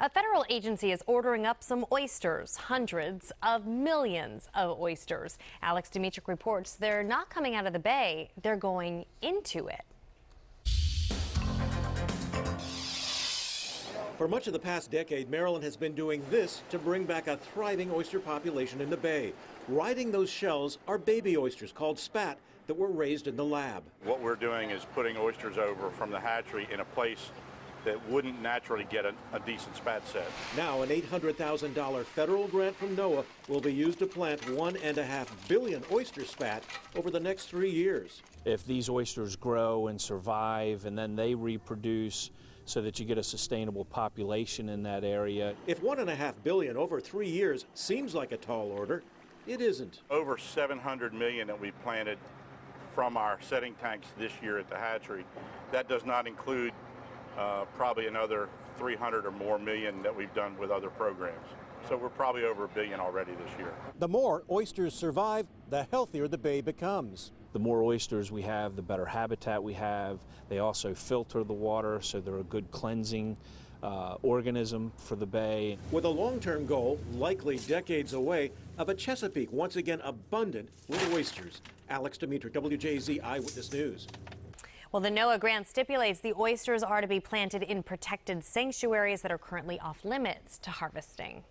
A federal agency is ordering up some oysters, hundreds of millions of oysters. Alex DeMetrick reports they're not coming out of the bay, they're going into it. For much of the past decade, Maryland has been doing this to bring back a thriving oyster population in the bay. Riding those shells are baby oysters called spat that were raised in the lab. What we're doing is putting oysters over from the hatchery in a place that wouldn't naturally get a decent spat set. Now, an $800,000 federal grant from NOAA will be used to plant 1.5 billion oyster spat over the next 3 years. If these oysters grow and survive and then they reproduce so that you get a sustainable population in that area. If 1.5 billion over 3 years seems like a tall order, it isn't. Over 700 million that we planted from our setting tanks this year at the hatchery. That does not include probably another 300 or more million that we've done with other programs. So we're probably over $1 billion already this year. The more oysters survive, the healthier the bay becomes. The more oysters we have, the better habitat we have. They also filter the water, so they're a good cleansing organism for the bay. With a long-term goal, likely decades away, of a Chesapeake once again abundant with oysters. Alex DeMetrick, WJZ Eyewitness News. Well, the NOAA grant stipulates the oysters are to be planted in protected sanctuaries that are currently off limits to harvesting.